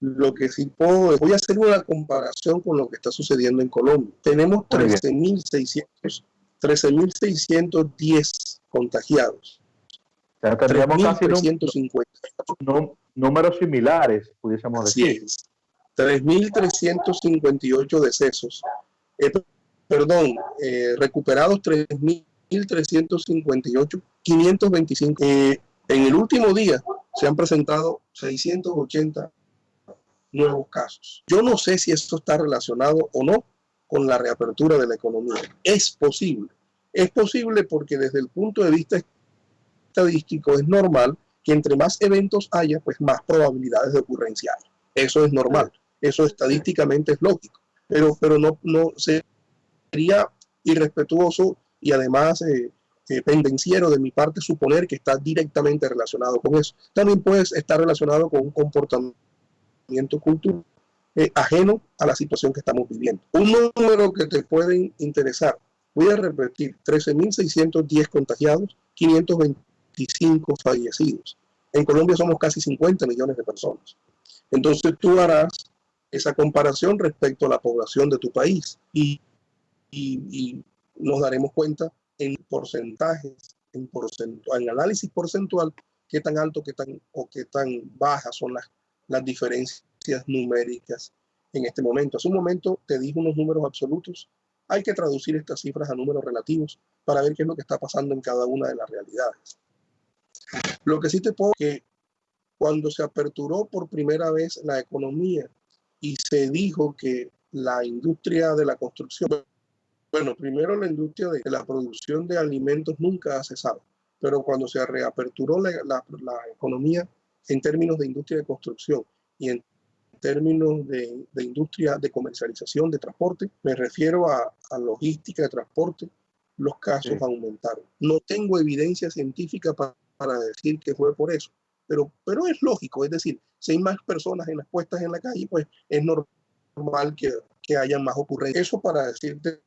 Lo que sí voy a hacer una comparación con lo que está sucediendo en Colombia. Tenemos 13.610 contagiados. O sea, tendríamos casi 3.350. Números similares, pudiésemos decir. Así es. 3.358 decesos. Recuperados 3.358, 525. En el último día se han presentado 680 nuevos casos. Yo no sé si esto está relacionado o no con la reapertura de la economía. Es posible porque desde el punto de vista estadístico es normal que entre más eventos haya, pues más probabilidades de ocurrencia hay. Eso es normal, eso estadísticamente es lógico, pero no sería irrespetuoso y además pendenciero de mi parte suponer que está directamente relacionado con eso. También puede estar relacionado con un comportamiento cultural ajeno a la situación que estamos viviendo. Un número que te puede interesar, voy a repetir, 13.610 contagiados, 525 fallecidos. En Colombia somos casi 50 millones de personas. Entonces tú harás esa comparación respecto a la población de tu país y nos daremos cuenta en porcentajes, en análisis porcentual, qué tan alto qué tan bajas son las diferencias numéricas en este momento. Hace un momento te dije unos números absolutos. Hay que traducir estas cifras a números relativos para ver qué es lo que está pasando en cada una de las realidades. Lo que sí te puedo decir es que cuando se aperturó por primera vez la economía y se dijo que la industria de la construcción, bueno, primero la industria de la producción de alimentos nunca ha cesado, pero cuando se reaperturó la economía en términos de industria de construcción y en términos de industria de comercialización de transporte, me refiero a logística de transporte, los casos aumentaron. No tengo evidencia científica para decir que fue por eso, pero es lógico, es decir, si hay más personas puestas en la calle, pues es normal que haya más ocurrencias. Eso para decirte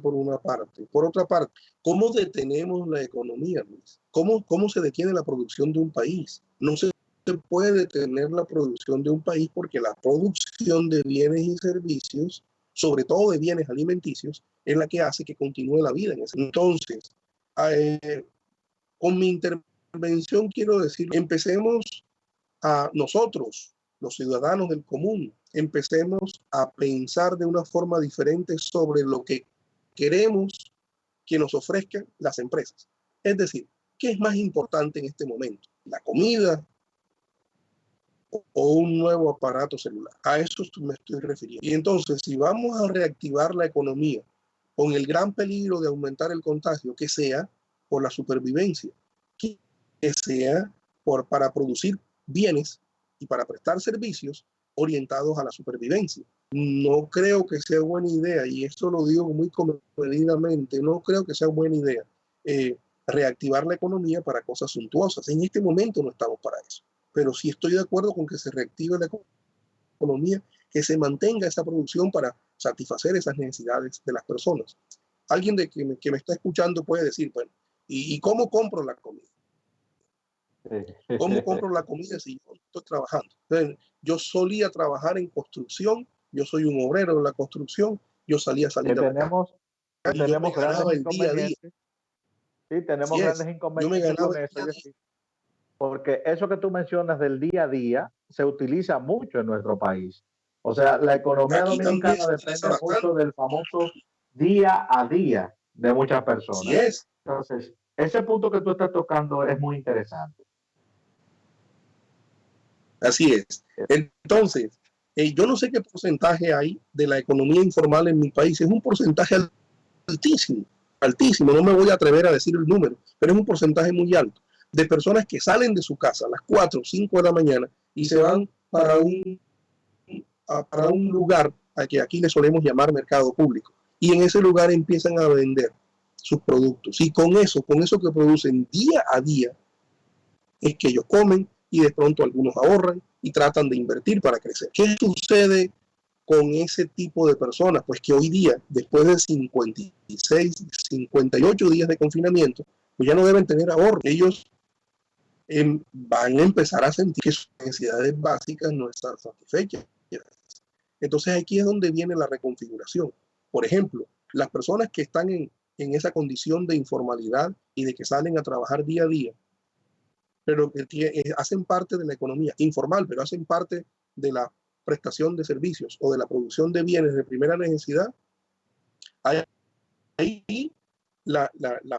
por una parte. Por otra parte, ¿cómo detenemos la economía, Luis? ¿Cómo se detiene la producción de un país? No se puede detener la producción de un país porque la producción de bienes y servicios, sobre todo de bienes alimenticios, es la que hace que continúe la vida en ese. Entonces, con mi intervención quiero decir, empecemos a nosotros, los ciudadanos del común, empecemos a pensar de una forma diferente sobre lo que queremos que nos ofrezcan las empresas. Es decir, ¿qué es más importante en este momento? ¿La comida o un nuevo aparato celular? A eso me estoy refiriendo. Y entonces, si vamos a reactivar la economía con el gran peligro de aumentar el contagio, que sea por la supervivencia, que sea para producir bienes y para prestar servicios orientados a la supervivencia. No creo que sea buena idea, y esto lo digo muy comedidamente, no creo que sea buena idea reactivar la economía para cosas suntuosas. En este momento no estamos para eso, pero sí estoy de acuerdo con que se reactive la economía, que se mantenga esa producción para satisfacer esas necesidades de las personas. Alguien que me está escuchando puede decir, bueno, ¿y cómo compro la comida? ¿Cómo compro la comida si yo estoy trabajando? Entonces, yo solía trabajar en construcción, yo soy un obrero de la construcción, yo salir de la casa. Tenemos grandes inconvenientes. Sí, tenemos grandes inconvenientes con eso. Porque eso que tú mencionas del día a día se utiliza mucho en nuestro país. O sea, la economía dominicana depende mucho del famoso día a día de muchas personas. Sí es. Entonces, ese punto que tú estás tocando es muy interesante. Así es. Entonces, yo no sé qué porcentaje hay de la economía informal en mi país. Es un porcentaje altísimo, altísimo. No me voy a atrever a decir el número, pero es un porcentaje muy alto de personas que salen de su casa a las 4 o 5 de la mañana y se van para un lugar a que aquí le solemos llamar mercado público. Y en ese lugar empiezan a vender sus productos. Y con eso que producen día a día, es que ellos comen y de pronto algunos ahorran y tratan de invertir para crecer. ¿Qué sucede con ese tipo de personas? Pues que hoy día, después de 56, 58 días de confinamiento, pues ya no deben tener ahorro. Ellos van a empezar a sentir que sus necesidades básicas no están satisfechas. Entonces aquí es donde viene la reconfiguración. Por ejemplo, las personas que están en esa condición de informalidad y de que salen a trabajar día a día, pero que hacen parte de la economía informal, pero hacen parte de la prestación de servicios o de la producción de bienes de primera necesidad, ahí la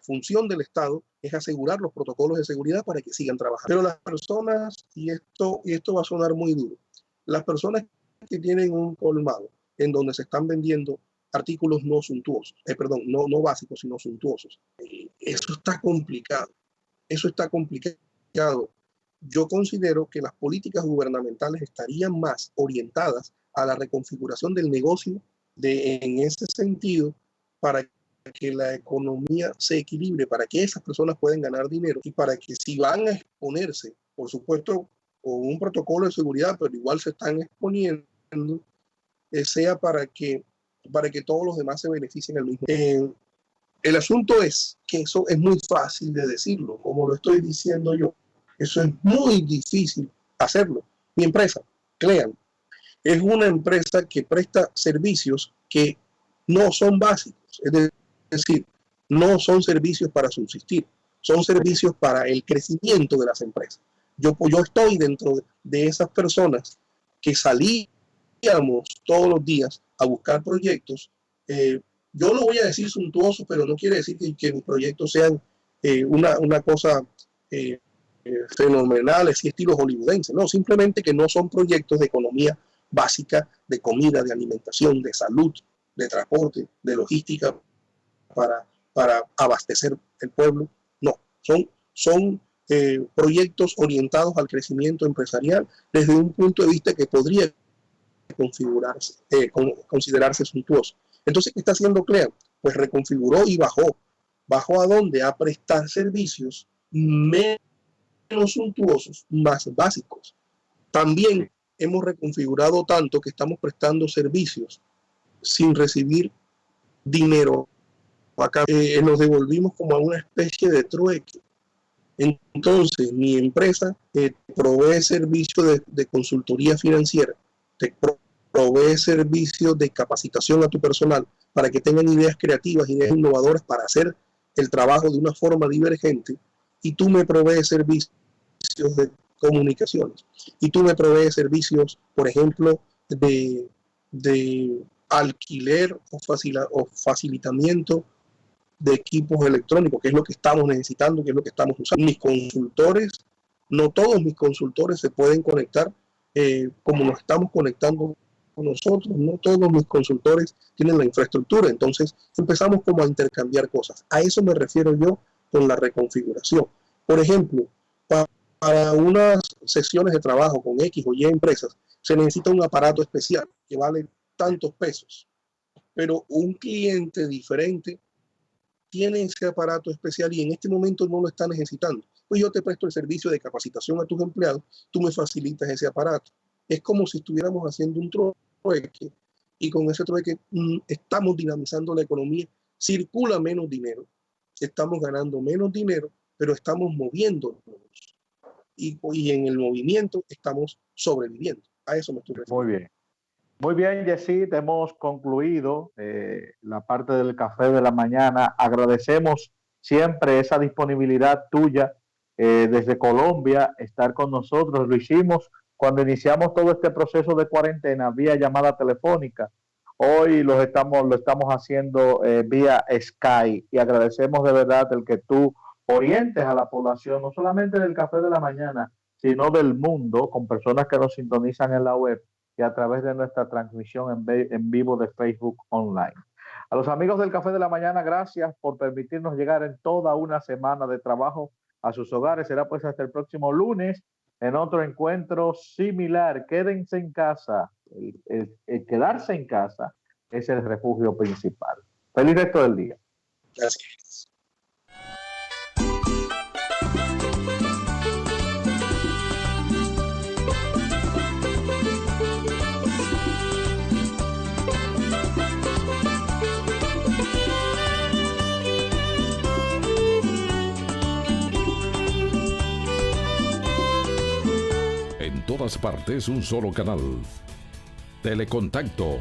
función del Estado es asegurar los protocolos de seguridad para que sigan trabajando. Pero las personas, y esto va a sonar muy duro, las personas que tienen un colmado en donde se están vendiendo artículos no suntuosos, no básicos, sino suntuosos, eso está complicado. Eso está complicado. Yo considero que las políticas gubernamentales estarían más orientadas a la reconfiguración del negocio en ese sentido, para que la economía se equilibre, para que esas personas puedan ganar dinero y para que si van a exponerse, por supuesto, con un protocolo de seguridad, pero igual se están exponiendo, sea para que todos los demás se beneficien al mismo tiempo. El asunto es que eso es muy fácil de decirlo, como lo estoy diciendo yo. Eso es muy difícil hacerlo. Mi empresa, Clean, es una empresa que presta servicios que no son básicos. Es decir, no son servicios para subsistir, son servicios para el crecimiento de las empresas. Yo estoy dentro de esas personas que salíamos todos los días a buscar proyectos. Yo no voy a decir suntuosos, pero no quiere decir que mis proyectos sean una cosa fenomenales y estilos hollywoodenses. No, simplemente que no son proyectos de economía básica, de comida, de alimentación, de salud, de transporte, de logística para abastecer el pueblo. No, son proyectos orientados al crecimiento empresarial desde un punto de vista que podría considerarse suntuoso. Entonces, ¿qué está haciendo Clean? Pues reconfiguró y bajó. ¿Bajó a dónde? A prestar servicios menos suntuosos, más básicos. También hemos reconfigurado tanto que estamos prestando servicios sin recibir dinero. Acá nos devolvimos como a una especie de trueque. Entonces, mi empresa provee servicios de consultoría financiera, te provee servicios de capacitación a tu personal para que tengan ideas creativas, ideas innovadoras para hacer el trabajo de una forma divergente, y tú me provees servicios de comunicaciones, y tú me provees servicios, por ejemplo, de alquiler o facilitamiento de equipos electrónicos, que es lo que estamos necesitando, que es lo que estamos usando. Mis consultores, no todos mis consultores se pueden conectar como nos estamos conectando nosotros, no todos mis consultores tienen la infraestructura, entonces empezamos como a intercambiar cosas. A eso me refiero yo con la reconfiguración. Por ejemplo, para unas sesiones de trabajo con X o Y empresas, se necesita un aparato especial que vale tantos pesos, pero un cliente diferente tiene ese aparato especial y en este momento no lo está necesitando. Pues yo te presto el servicio de capacitación a tus empleados, tú me facilitas ese aparato. Es como si estuviéramos haciendo un trueque, y con ese trueque estamos dinamizando la economía. Circula menos dinero, estamos ganando menos dinero, pero estamos moviéndonos. Y en el movimiento estamos sobreviviendo. A eso me estoy refiriendo. Muy bien. Muy bien, Yesid, hemos concluido la parte del café de la mañana. Agradecemos siempre esa disponibilidad tuya desde Colombia, estar con nosotros. Lo hicimos cuando iniciamos todo este proceso de cuarentena vía llamada telefónica. Hoy lo estamos haciendo vía Skype, y agradecemos de verdad el que tú orientes a la población, no solamente del café de la mañana, sino del mundo, con personas que nos sintonizan en la web y a través de nuestra transmisión en vivo de Facebook Online. A los amigos del Café de la Mañana, gracias por permitirnos llegar en toda una semana de trabajo a sus hogares. Será pues hasta el próximo lunes en otro encuentro similar. Quédense en casa. El quedarse en casa es el refugio principal. Feliz resto del día. Gracias. todas partes un solo canal. Telecontacto